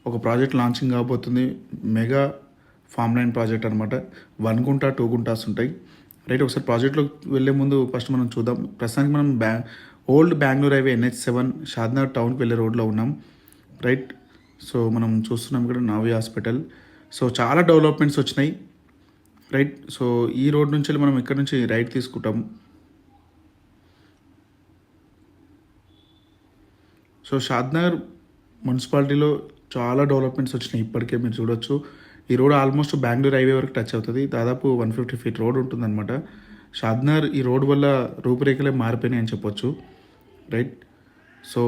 ఒక project launching కాబోతుంది. Mega form line project అనమాట. 1 గుంట 2 గుంటాస్ ఉంటాయి. రైట్, ఒకసారి ప్రాజెక్ట్లోకి వెళ్ళే ముందు ఫస్ట్ మనం చూద్దాం. ప్రస్తుతానికి మనం old Bengaluru highway NH7 Shadnagar టౌన్కి వెళ్ళే రోడ్లో ఉన్నాం. రైట్, సో మనం చూస్తున్నాం ఇక్కడ నావి హాస్పిటల్. సో చాలా డెవలప్మెంట్స్ వచ్చినాయి. రైట్, సో ఈ రోడ్ నుంచి మనం ఇక్కడ నుంచి రైట్ తీసుకుంటాం. సో షాద్నగర్ మున్సిపాలిటీలో చాలా డెవలప్మెంట్స్ వచ్చినాయి ఇప్పటికే మీరు చూడొచ్చు. ఈ రోడ్ ఆల్మోస్ట్ బెంగళూరు హైవే వరకు టచ్ అవుతుంది. దాదాపు 150 ఫీట్ రోడ్ ఉంటుందన్నమాట. షాద్నగర్ ఈ రోడ్ వల్ల రూపురేఖలే మారిపోయినాయి అని చెప్పొచ్చు. రైట్, సో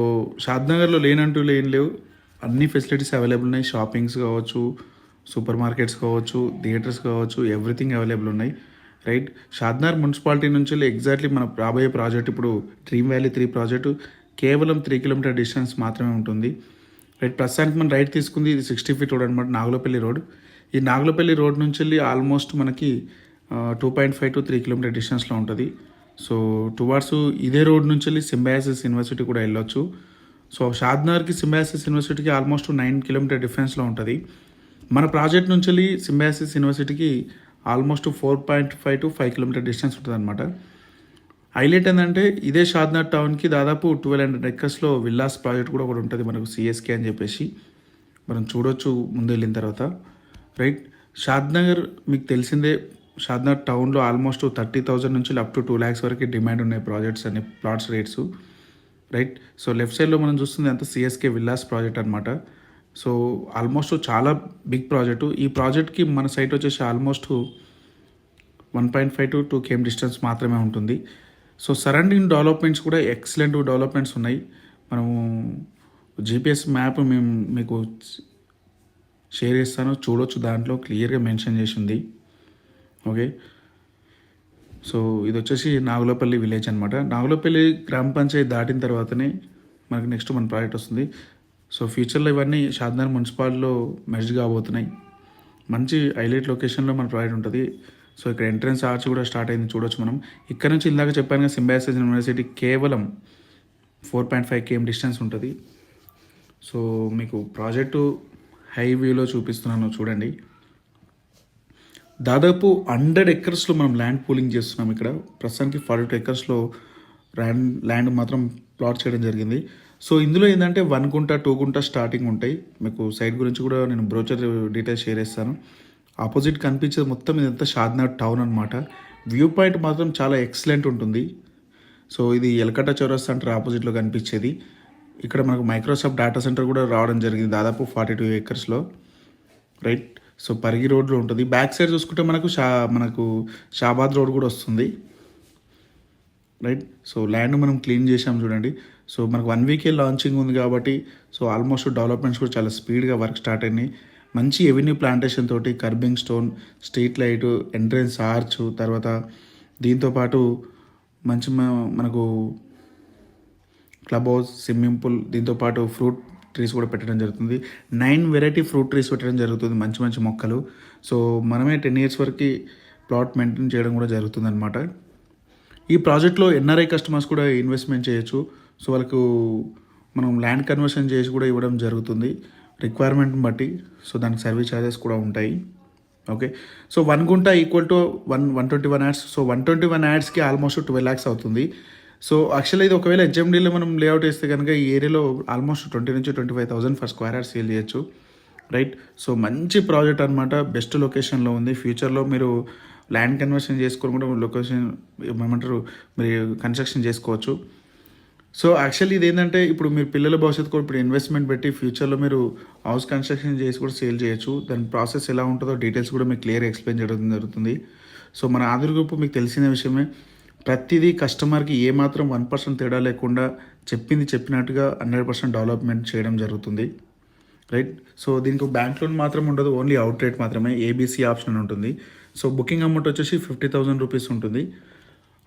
షాద్నగర్లో లేనంటూ లేవు. అన్ని ఫెసిలిటీస్ అవైలబుల్ ఉన్నాయి. షాపింగ్స్ కావచ్చు, సూపర్ మార్కెట్స్ కావచ్చు, థియేటర్స్ కావచ్చు, ఎవ్రీథింగ్ అవైలబుల్ ఉన్నాయి. రైట్, షాద్నగర్ మున్సిపాలిటీ నుంచి ఎగ్జాక్ట్లీ మన రాబోయే ప్రాజెక్ట్ ఇప్పుడు డ్రీమ్ వ్యాలీ 3 ప్రాజెక్టు కేవలం 3 కిలోమీటర్ డిస్టెన్స్ మాత్రమే ఉంటుంది. రైట్, ప్రస్తుతానికి మనం రైట్ తీసుకుంది. ఇది 60 ఫీట్ రోడ్ అనమాట, నాగులపల్లి రోడ్. ఈ నాగులపల్లి రోడ్ నుంచి వెళ్ళి ఆల్మోస్ట్ మనకి 2.5 to 3 కిలోమీటర్ డిస్టెన్స్లో ఉంటుంది. సో టువార్డ్స్ ఇదే రోడ్ నుంచి వెళ్ళి సింబయాసిస్ యూనివర్సిటీ కూడా వెళ్ళొచ్చు. సో షాద్నగర్కి సింబయాసిస్ యూనివర్సిటీకి ఆల్మోస్ట్ 9 కిలోమీటర్ డిఫరెన్స్లో ఉంటుంది. మన ప్రాజెక్ట్ నుంచి వెళ్ళి సింబయాసిస్ యూనివర్సిటీకి ఆల్మోస్ట్ 4.5 to 5 కిలోమీటర్ డిస్టెన్స్ ఉంటుంది అనమాట. హైలైట్ ఏంటంటే ఇదే షాద్నగర్ టౌన్కి దాదాపు 1200 ఎకర్స్లో విల్లాస్ ప్రాజెక్ట్ కూడా ఒకటి ఉంటుంది మనకు, CSK అని చెప్పేసి. మనం చూడొచ్చు ముందు వెళ్ళిన తర్వాత. రైట్, షాద్నగర్ మీకు తెలిసిందే. షాద్నగర్ టౌన్లో ఆల్మోస్ట్ 30,000 నుంచి అప్ టు 2 lakhs వరకు డిమాండ్ ఉన్నాయి ప్రాజెక్ట్స్ అన్ని plots rates. Right, so left సైడ్లో మనం చూస్తుంది అంతా CSK విల్లాస్ ప్రాజెక్ట్ అనమాట. సో ఆల్మోస్ట్ చాలా బిగ్ ప్రాజెక్టు. ఈ ప్రాజెక్ట్కి మన సైట్ వచ్చేసి ఆల్మోస్ట్ 1.5 to 2 km డిస్టెన్స్ మాత్రమే ఉంటుంది. సో సరౌండింగ్ డెవలప్మెంట్స్ కూడా ఎక్సలెంట్ డెవలప్మెంట్స్ ఉన్నాయి. మనము GPS మ్యాప్ మేము మీకు షేర్ చేస్తాను, చూడొచ్చు. దాంట్లో క్లియర్గా మెన్షన్ చేసి ఉంది. ఓకే, సో ఇది వచ్చేసి నాగులపల్లి విలేజ్ అనమాట. నాగులపల్లి గ్రామ పంచాయతీ దాటిన తర్వాతనే మనకి నెక్స్ట్ మన ప్రాజెక్ట్ వస్తుంది. సో ఫ్యూచర్లో ఇవన్నీ షాద్నగర్ మున్సిపాలిటీలో మెర్జ్ కాబోతున్నాయి. మంచి హైలైట్ లొకేషన్లో మన ప్రాజెక్ట్ ఉంటుంది. సో ఇక్కడ ఎంట్రన్స్ ఆర్చ్ కూడా స్టార్ట్ అయింది, చూడొచ్చు మనం. ఇక్కడ నుంచి ఇందాక చెప్పాను కదా, సింబయాసిస్ యూనివర్సిటీ కేవలం 4.5 km డిస్టెన్స్ ఉంటుంది. సో మీకు ప్రాజెక్టు హై వ్యూలో చూపిస్తున్నాను చూడండి. దాదాపు 100 ఎకర్స్లో మనం ల్యాండ్ పూలింగ్ చేస్తున్నాం ఇక్కడ. ప్రస్తుతానికి 42 ఎకర్స్లో ల్యాండ్ మాత్రం ప్లాట్ చేయడం జరిగింది. సో ఇందులో ఏంటంటే 1 గుంట 2 గుంట స్టార్టింగ్ ఉంటాయి. మీకు సైట్ గురించి కూడా నేను బ్రోచర్ డీటెయిల్స్ షేర్ చేస్తాను. ఆపోజిట్ కనిపించేది మొత్తం ఇదంతా షాద్నగర్ టౌన్ అనమాట. వ్యూ పాయింట్ మాత్రం చాలా ఎక్సలెంట్ ఉంటుంది. సో ఇది ఎలకట్ట చౌరస్తా అంటారు ఆపోజిట్లో కనిపించేది. ఇక్కడ మనకు మైక్రోసాఫ్ట్ డేటా సెంటర్ కూడా రావడం జరిగింది దాదాపు 42 ఎకర్స్లో. రైట్, సో పరిగి రోడ్లో ఉంటుంది. బ్యాక్ సైడ్ చూసుకుంటే మనకు షాబాద్ రోడ్ కూడా వస్తుంది. రైట్, సో ల్యాండ్ మనం క్లీన్ చేసాం చూడండి. సో మనకు 1 వీకే లాంచింగ్ ఉంది కాబట్టి సో ఆల్మోస్ట్ డెవలప్మెంట్స్ కూడా చాలా స్పీడ్గా వర్క్ స్టార్ట్ అయినాయి. మంచి ఎవెన్యూ ప్లాంటేషన్ తోటి, kerbing stone, street light, entrance arch, తర్వాత దీంతోపాటు మంచి మనకు క్లబ్ హౌస్, స్విమ్మింగ్ పూల్, దీంతోపాటు ఫ్రూట్ ట్రీస్ కూడా పెట్టడం జరుగుతుంది. 9 వెరైటీ ఫ్రూట్ ట్రీస్ పెట్టడం జరుగుతుంది, మంచి మంచి మొక్కలు. సో మనమే 10 years వరకు ప్లాట్ మెయింటైన్ చేయడం కూడా జరుగుతుంది అనమాట. ఈ ప్రాజెక్ట్లో NRI కస్టమర్స్ కూడా ఇన్వెస్ట్మెంట్ చేయొచ్చు. సో వాళ్ళకు మనం ల్యాండ్ కన్వర్షన్ చేసి కూడా ఇవ్వడం జరుగుతుంది రిక్వైర్మెంట్ని బట్టి. సో దానికి సర్వీస్ ఛార్జెస్ కూడా ఉంటాయి. ఓకే, సో 1 గుంట ఈక్వల్ టు 121 యాడ్స్. సో 121 యాడ్స్కి ఆల్మోస్ట్ 12 lakhs అవుతుంది. సో యాక్చువల్లీ ఇది ఒకవేళ HMDలో మనం లేఅవుట్ వేస్తే కనుక ఈ ఏరియాలో ఆల్మోస్ట్ 20 నుంచి 25,000 ఫర్ స్క్వేర్ యార్డ్ సేల్ చేయొచ్చు. రైట్, సో మంచి ప్రాజెక్ట్ అనమాట, బెస్ట్ లొకేషన్లో ఉంది. ఫ్యూచర్లో మీరు ల్యాండ్ కన్వర్షన్ చేసుకొని కూడా లొకేషన్ ఏమంటారు మీరు కన్స్ట్రక్షన్ చేసుకోవచ్చు. సో యాక్చువల్లీ ఇది ఏంటంటే ఇప్పుడు మీరు పిల్లల భవిష్యత్తు కూడా ఇప్పుడు ఇన్వెస్ట్మెంట్ పెట్టి ఫ్యూచర్లో మీరు హౌస్ కన్స్ట్రక్షన్ చేసి కూడా సేల్ చేయొచ్చు. దాని ప్రాసెస్ ఎలా ఉంటుందో డీటెయిల్స్ కూడా మీకు క్లియర్గా ఎక్స్ప్లెయిన్ చేయడం జరుగుతుంది. సో మన ఆధార్ గ్రూప్ మీకు తెలిసిన విషయమే, ప్రతిదీ కస్టమర్కి ఏమాత్రం 1% తేడా లేకుండా చెప్పింది చెప్పినట్టుగా 100% డెవలప్మెంట్ చేయడం జరుగుతుంది. రైట్, సో దీనికి బ్యాంక్ లోన్ మాత్రం ఉండదు, ఓన్లీ అవుట్ రేట్ మాత్రమే, ABC ఆప్షన్ ఉంటుంది. సో బుకింగ్ అమౌంట్ వచ్చేసి 50,000 రూపీస్ ఉంటుంది.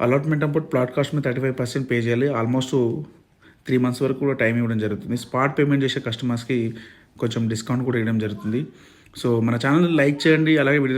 అలాట్మెంట్ అమౌంట్ ప్లాట్ కాస్ట్ మీద 35% పే చేయాలి. ఆల్మోస్ట్ 3 months వరకు కూడా టైం ఇవ్వడం జరుగుతుంది. స్పాట్ పేమెంట్ చేసే కస్టమర్స్కి కొంచెం డిస్కౌంట్ కూడా ఇవ్వడం జరుగుతుంది. సో మన ఛానల్ లైక్ చేయండి, అలాగే వీడియో